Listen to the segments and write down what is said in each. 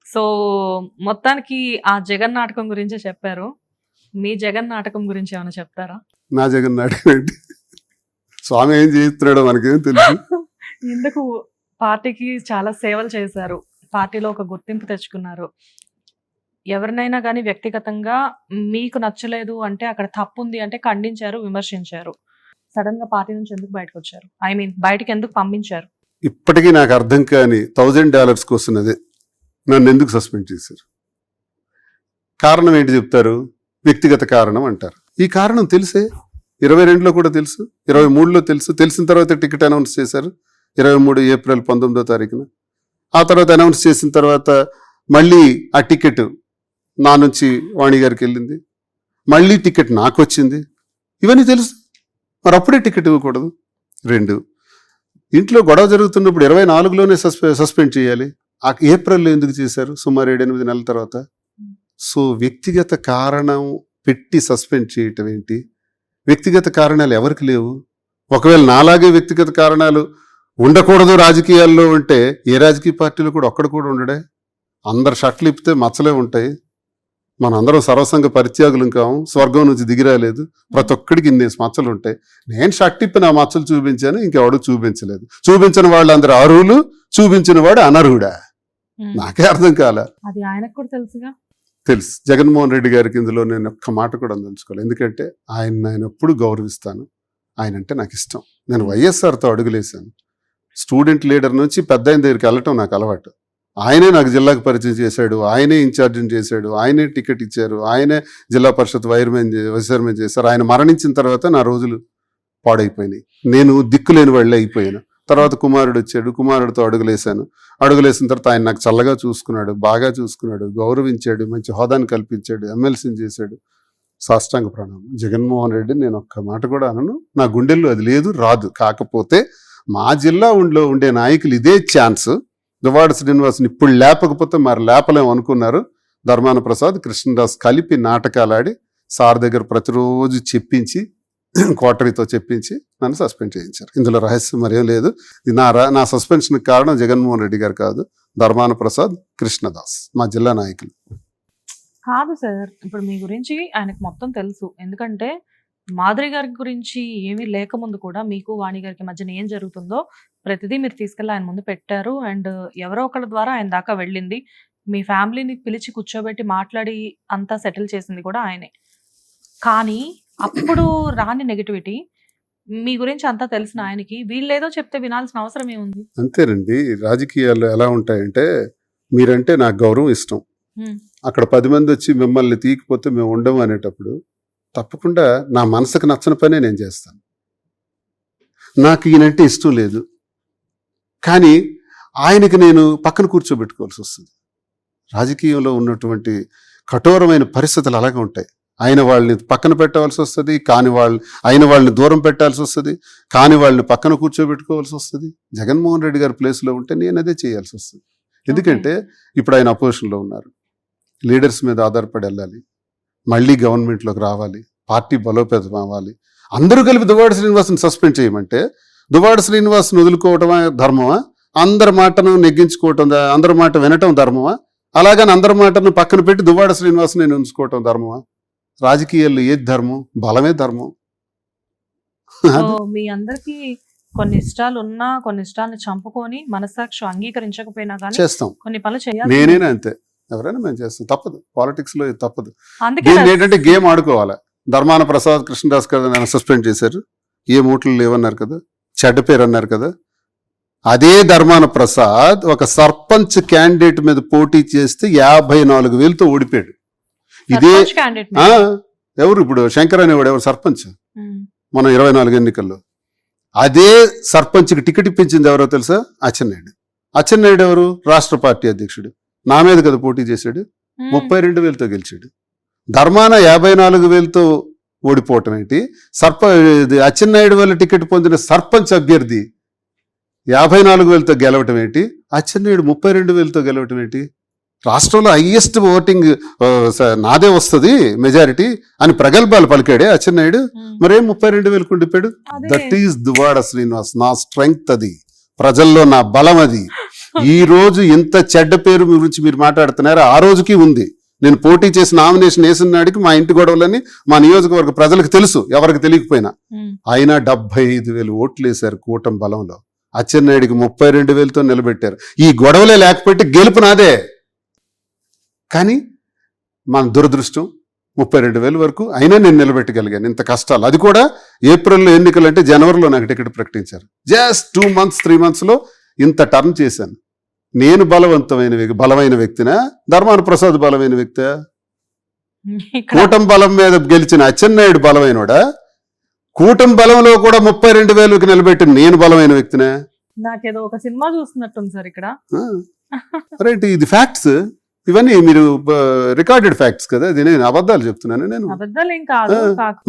So మొత్తానికి ఆ జగన్ నాటకం గురించే చెప్పారు. మీ జగన్ నాటకం గురించి ఏమైనా చెప్తారా? నా జగన్ నాటకం ఏంటి? స్వామి ఏం చేస్తున్నాడో మనకేం తెలుసు. ఎందుకు పార్టీకి చాలా సేవలు చేశారు, పార్టీలో ఒక గుర్తింపు తెచ్చుకున్నారు. ఎవరినైనా కానీ వ్యక్తిగతంగా మీకు నచ్చలేదు అంటే, అక్కడ తప్పు ఉంది అంటే ఖండించారు, విమర్శించారు. సడన్ గా పార్టీ నుంచి ఎందుకు బయటకు వచ్చారు? ఐ మీన్ బయటకు ఎందుకు పంపించారు? ఇప్పటికీ నాకు అర్థం కాని $1000 కోసం అదే నన్ను ఎందుకు సస్పెండ్ చేశారు. కారణం ఏంటి చెప్తారు? వ్యక్తిగత కారణం అంటారు. ఈ కారణం తెలిసే 22లో కూడా తెలుసు, 23లో తెలుసు. తెలిసిన తర్వాత టికెట్ అనౌన్స్ చేశారు 23 ఏప్రిల్ 19వ తారీఖున. ఆ తర్వాత అనౌన్స్ చేసిన తర్వాత మళ్ళీ ఆ టికెట్ నా నుంచి వాణి గారికి వెళ్ళింది, మళ్ళీ టికెట్ నాకు వచ్చింది. ఇవన్నీ తెలుసు, మరి అప్పుడే టికెట్ ఇవ్వకూడదు. 2, ఇంట్లో గొడవ జరుగుతున్నప్పుడు 24లోనే సస్పెండ్ చేయాలి. ఆ ఏప్రిల్లో ఎందుకు చేశారు? సుమారు 7-8 నెలల తర్వాత. సో వ్యక్తిగత కారణం పెట్టి సస్పెండ్ చేయటం ఏంటి? వ్యక్తిగత కారణాలు ఎవరికి లేవు? ఒకవేళ నాలాగే వ్యక్తిగత కారణాలు ఉండకూడదు రాజకీయాల్లో ఉంటే ఏ రాజకీయ పార్టీలో కూడా ఒక్కడ కూడా ఉండడే. అందరు షర్ట్లు ఇప్పితే మచ్చలే ఉంటాయి. మనందరం సర్వసంగ పరిత్యాగులం కాము, స్వర్గం నుంచి దిగిరాలేదు. ప్రతి ఒక్కడికి ఇన్ని మచ్చలు ఉంటాయి. నేను షర్ట్ ఇప్పి నా మచ్చలు చూపించాను, ఇంకెవడు చూపించలేదు. చూపించిన వాళ్ళు అందరు అర్హులు, చూపించిన వాడు అనర్హుడా? నాకే అర్థం కాలే. అది ఆయనకు కూడా తెలుసుగా. తెలుసు. జగన్మోహన్ రెడ్డి గారికి ఇందులో నేను ఒక్క మాట కూడా అందించుకోవాలి. ఎందుకంటే ఆయన ఎప్పుడు గౌరవిస్తాను. ఆయన అంటే నాకు ఇష్టం. నేను వైఎస్ఆర్తో అడుగులేశాను. స్టూడెంట్ లీడర్ నుంచి పెద్ద ఆయన దగ్గరికి వెళ్ళటం నాకు అలవాటు. ఆయనే నాకు జిల్లాకు పరిచయం చేశాడు, ఆయనే ఇన్ఛార్జిని చేశాడు, ఆయనే టికెట్ ఇచ్చారు, ఆయనే జిల్లా పరిషత్ వైస్ చైర్మన్ చేశారు. ఆయన మరణించిన తర్వాత నా రోజులు పాడైపోయినాయి. నేను దిక్కులేని వాళ్ళే అయిపోయాను. తర్వాత కుమారుడు వచ్చాడు, కుమారుడితో అడుగులేశాను. అడుగులేసిన తర్వాత ఆయన నాకు చల్లగా చూసుకున్నాడు, బాగా చూసుకున్నాడు, గౌరవించాడు, మంచి హోదాను కల్పించాడు, ఎమ్మెల్సీని చేశాడు. సాష్టాంగ ప్రణామం. జగన్మోహన్ రెడ్డి నేను ఒక్క మాట కూడా అనను. నా గుండెల్లో అది లేదు, రాదు. కాకపోతే మా జిల్లా ఉండే నాయకులు ఇదే ఛాన్స్ దువ్వాడ శ్రీనివాస్ని ఇప్పుడు లేపకపోతే మరి లేపలేం అనుకున్నారు. ధర్మాన ప్రసాద్, కృష్ణదాస్ కలిపి నాటకాలు ఆడి సార్ దగ్గర ప్రతిరోజు చెప్పించి, క్వార్టరీతో చెప్పించి నన్ను సస్పెండ్ చేయించారు. ఇందులో రహస్యం మరేం లేదు. నా సస్పెన్షన్ కారణం జగన్మోహన్ రెడ్డి గారు కాదు, ధర్మాన ప్రసాద్, కృష్ణదాస్, మా జిల్లా నాయకులు. కాదు సార్, ఇప్పుడు మీ గురించి ఆయనకు మొత్తం తెలుసు. ఎందుకంటే మాధురి గారి గురించి ఏమీ లేకముందు కూడా మీకు వాణి గారికి మధ్యన ఏం జరుగుతుందో ప్రతిదీ మీరు తీసుకెళ్ళి ఆయన ముందు పెట్టారు. అండ్ ఎవరో ఒకళ్ళ ద్వారా ఆయన దాకా వెళ్ళింది. మీ ఫ్యామిలీని పిలిచి కూర్చోబెట్టి మాట్లాడి అంతా సెటిల్ చేసింది కూడా ఆయనే. కానీ అప్పుడు రాని నెగిటివిటీ మీ గురించి అంతా తెలిసిన ఆయనకి వీళ్ళేదో చెప్తే వినాల్సిన అవసరం ఏముంది? అంతేనండి. రాజకీయాల్లో ఎలా ఉంటాయంటే, మీరంటే నాకు గౌరవం ఇష్టం, అక్కడ 10 మంది వచ్చి మిమ్మల్ని తీయకపోతే మేము ఉండము అనేటప్పుడు తప్పకుండా నా మనసుకు నచ్చని పనే నేను చేస్తాను. నాకు ఈయనంటే ఇష్టం లేదు, కానీ ఆయనకి నేను పక్కన కూర్చోబెట్టుకోవాల్సి వస్తుంది. రాజకీయంలో ఉన్నటువంటి కఠోరమైన పరిస్థితులు అలాగే ఉంటాయి. ఆయన వాళ్ళని పక్కన పెట్టవలసి వస్తుంది, ఆయన వాళ్ళని దూరం పెట్టాల్సి వస్తుంది, కాని వాళ్ళని పక్కన కూర్చోబెట్టుకోవాల్సి వస్తుంది. జగన్మోహన్ రెడ్డి గారి ప్లేస్లో ఉంటే నేను అదే చేయాల్సి వస్తుంది. ఎందుకంటే ఇప్పుడు ఆయన అపోజిషన్లో ఉన్నారు, లీడర్స్ మీద ఆధారపడి వెళ్ళాలి, మళ్ళీ గవర్నమెంట్లోకి రావాలి, పార్టీ బలోపేతం అవ్వాలి. అందరూ కలిపి దువ్వాడ శ్రీనివాస్ని సస్పెండ్ చేయమంటే దువ్వాడ శ్రీనివాస్ని వదులుకోవటమా ధర్మమా? అందరి మాటను నెగ్గించుకోవటం, అందరి మాట వినటం ధర్మమా? అలాగని అందరి మాటను పక్కన పెట్టి దువ్వాడ శ్రీనివాస్ని నేను ఉంచుకోవటం ధర్మమా? రాజకీయాల్లో ఏది ధర్మం? బలమే ధర్మం. మీ అందరికి కొన్ని ఇష్టాలు ఉన్నా, కొన్ని ఇష్టాలను చంపుకొని మనసాక్షి అంగీకరించకపోయినా కానీ చేస్తాం. కొన్ని పనులు చేయాలి. నేనైనా అంతే, ఎవరైనా మేము చేస్తాం. తప్పదు, పాలిటిక్స్ లో తప్పదు. అందుకే ఏంటంటే గేమ్ ఆడుకోవాలి. ధర్మాన ప్రసాద్, కృష్ణదాస్ కదా నన్ను సస్పెండ్ చేశారు, ఏ మూటలు లేవన్నారు కదా, చెడ్డ పేరు అన్నారు కదా. అదే ధర్మాన ప్రసాద్ ఒక సర్పంచ్ క్యాండిడేట్ మీద పోటీ చేస్తే 54,000తో ఓడిపోయాడు. ఇదే ఎవరు ఇప్పుడు శంకర్ అనేవాడు ఎవరు సర్పంచ్ మన 24 ఎన్నికల్లో. అదే సర్పంచ్కి టికెట్ ఇప్పించింది ఎవరో తెలుసా? అచ్చెన్నాయుడు. అచ్చెన్నాయుడు ఎవరు? రాష్ట్ర పార్టీ అధ్యక్షుడు. నా మీద కదా పోటీ చేశాడు, 32,000తో గెలిచాడు. ధర్మాన 54,000తో ఓడిపోవటం ఏంటి? అచ్చెన్నాయుడు వల్ల టికెట్ పొందిన సర్పంచ్ అభ్యర్థి 54,000తో గెలవటం ఏంటి? అచ్చెన్నాయుడు 32,000తో గెలవటం ఏంటి? రాష్ట్రంలో హైయెస్ట్ ఓటింగ్ నాదే వస్తుంది మెజారిటీ అని ప్రగల్భాలు పలికాడే అచ్చెన్నాయుడు. మరేం 32,000కు ఉండిపోయాడు? That is Duvvada Srinivas. నా స్ట్రెంగ్త్ అది, ప్రజల్లో నా బలం అది. ఈ రోజు ఇంత చెడ్డ పేరు గురించి మీరు మాట్లాడుతున్నారు, ఆ రోజుకి ఉంది. నేను పోటీ చేసి నామినేషన్ వేసిన నాడికి మా ఇంటి గొడవలని మా నియోజకవర్గ ప్రజలకు తెలుసు, ఎవరికి తెలియకపోయినా. అయినా 75,000 ఓట్లు వేశారు కూటమి బలంలో. అచ్చెన్నాయుడికి 32,000తో నిలబెట్టారు. ఈ గొడవలే లేకపోతే గెలుపు నాదే. కానీ మన దురదృష్టం 32,000 వరకు అయినా నేను నిలబెట్టగలిగాను. ఇంత కష్టాలు, అది కూడా ఏప్రిల్లో ఎన్నికలు అంటే జనవరిలో నాకు టికెట్ ప్రకటించారు. జస్ట్ 2 months 3 months లో ఇంత టర్న్ చేశాను. నేను బలమైన వ్యక్తినా, ధర్మాన ప్రసాద్ బలమైన వ్యక్తి? ఇక్కడ కూటమి బలం మీద గెలిచిన అచ్చెన్నాయుడు బలమైనోడా? కూటమి బలంలో కూడా 32,000కి నిలబెట్టిన నేను బలమైన వ్యక్తినా? నాకేదో ఒక సినిమా చూస్తున్నట్టుంది సార్ ఇక్కడ. రైట్, ఇది ఫ్యాక్ట్స్. ఇవన్నీ మీరు రికార్డెడ్ ఫ్యాక్ట్స్ కదా, ఇది నేను అబద్ధాలు చెప్తున్నాను. నేను అబద్ధాలు ఏం కాదు.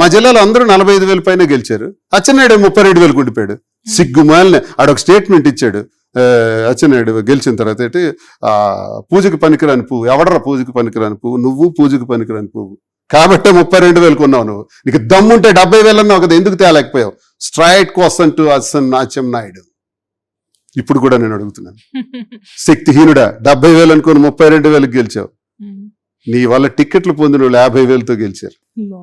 మా జిల్లాలో అందరూ 45,000 పైన గెలిచారు. అచ్చెన్నాయుడు 32,000 ఉండిపోయాడు. సిగ్గుమాలిన ఆడొక స్టేట్మెంట్ ఇచ్చాడు. అచ్చెన్నాయుడు గెలిచిన తర్వాత ఏంటి, పూజకి పనికిరాని పువ్వు, ఎవడరా పూజకి పనికిరాని పువ్వు? నువ్వు పూజకి పనికిరాని పువ్వు కాబట్టి 32,000 ఉన్నావు. నువ్వు నీకు దమ్ముంటే 70,000 అన్నావు కదా, ఎందుకు తేలేకపోయావు? Straight question to Atchannaidu. ఇప్పుడు కూడా నేను అడుగుతున్నాను, శక్తిహీనుడా, 70,000 అనుకుని 32,000కి గెలిచావు. నీ వల్ల టిక్కెట్లు పొందిన వాళ్ళు 50,000తో గెలిచారు.